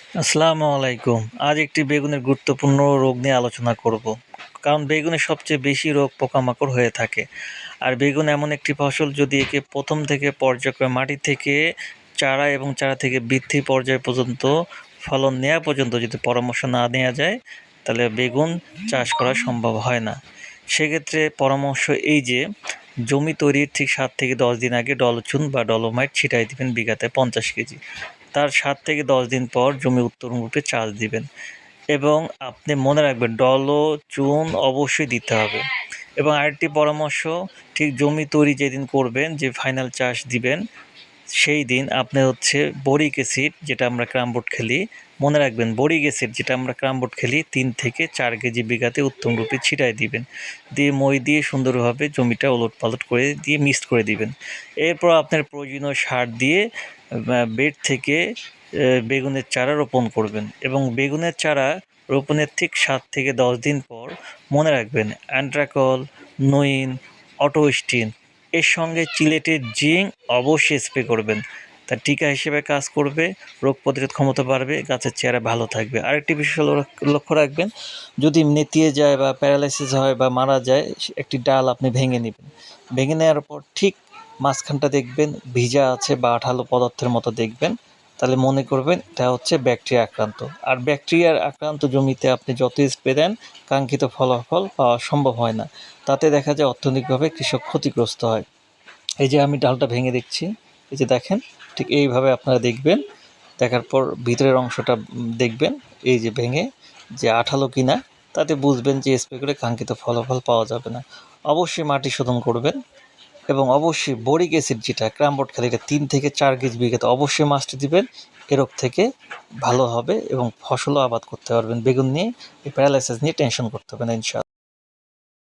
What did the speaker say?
আসসালামু আলাইকুম। আজ একটি বেগুনের গুরুত্বপূর্ণ রোগ নিয়ে আলোচনা করব। কারণ বেগুনে সবচেয়ে বেশি রোগ পোকামাকড় হয়ে থাকে। আর বেগুন এমন একটি ফসল, যদি একে প্রথম থেকে পর্যায়ক্রমে মাটি থেকে চারা এবং চারা থেকে বৃদ্ধি পর্যায় পর্যন্ত ফলন নেওয়া পর্যন্ত যদি পরামর্শ না নেওয়া যায়, তাহলে বেগুন চাষ করা সম্ভব হয় না। সেক্ষেত্রে পরামর্শ এই যে, জমি তৈরির ঠিক 7 থেকে 10 দিন আগে ডলচুন বা ডলোমাইট ছিটাই দিবেন বিঘাতে 50 কেজি। তার 7 থেকে 10 দিন পর জমি উত্তরমুখী চাষ দিবেন এবং আপনি মনে রাখবেন চুন অবশ্যই দিতে হবে। এবং আরেকটি পরামর্শ, ঠিক জমি তৈরি যেদিন করবেন, যে ফাইনাল চাষ দিবেন, সেই দিন আপনি বোরিক অ্যাসিড, যেটা আমরা ক্রামবোর্ড খেলি, মনে রাখবেন বোরিক অ্যাসিড যেটা আমরা ক্রামবোর্ড খেলি 3 থেকে 4 কেজি বিঘাতে উত্তমরূপে ছিটাই দিবেন। দিয়ে মই দিয়ে সুন্দরভাবে জমিটা ওলটপালট করে দিয়ে মিক্সড করে দিবেন। এরপর আপনার প্রয়োজনীয় সার দিয়ে বেড থেকে বেগুনের চারা রোপণ করবেন এবং বেগুনের চারা রোপণের ঠিক 7 থেকে 10 দিন পর মনে রাখবেন অ্যান্ট্রাকল, নইন, অটোস্টিন এর সঙ্গে চিলেটের জিঙ্ক অবশ্যই স্প্রে করবেন। তার টিকা হিসেবে কাজ করবে, রোগ প্রতিরোধ ক্ষমতা বাড়বে, গাছের চেহারা ভালো থাকবে। আরেকটি বিষয় লক্ষ্য রাখবেন, যদি নেতিয়ে যায় বা প্যারালাইসিস হয় বা মারা যায়, একটি ডাল আপনি ভেঙে নেবেন। ভেঙে নেওয়ার পর ঠিক মাঝখানটা দেখবেন ভিজা আছে বা আঠালো পদার্থের মতো দেখবেন, তাহলে মনে করবেন এটা ব্যাকটেরিয়া আক্রান্ত। আর ব্যাকটেরিয়ার আক্রান্ত জমিতে আপনি যত স্প্রে দেন, কাঙ্ক্ষিত ফলাফল পাওয়া সম্ভব হয় না। তাতে দেখা যায় অর্থনৈতিকভাবে কৃষক ক্ষতিগ্রস্ত হয়। এই যে আমি ডালটা ভেঙে দেখছি, এই যে দেখেন, ঠিক এইভাবে আপনারা দেখবেন। দেখার পর ভিতরের অংশটা দেখবেন, এই যে ভেঙে যে আঠালো কিনা, তাতে বুঝবেন যে স্প্রে করে কাঙ্ক্ষিত ফলাফল পাওয়া যাবে না। অবশ্যই মাটি শোধন করবেন এবং অবশ্যই বোরিক অ্যাসিড, যেটা ক্রামবোর্ড খালি, এটা 3 থেকে 4 কেজি বিঘাতে অবশ্যই মাস্ট দিবেন। এ রোগ থেকে ভালো হবে এবং ফসলও আবাদ করতে পারবেন। বেগুন নিয়ে, এই প্যারালাইসিস নিয়ে টেনশন করতে হবে না ইনশাআল্লাহ।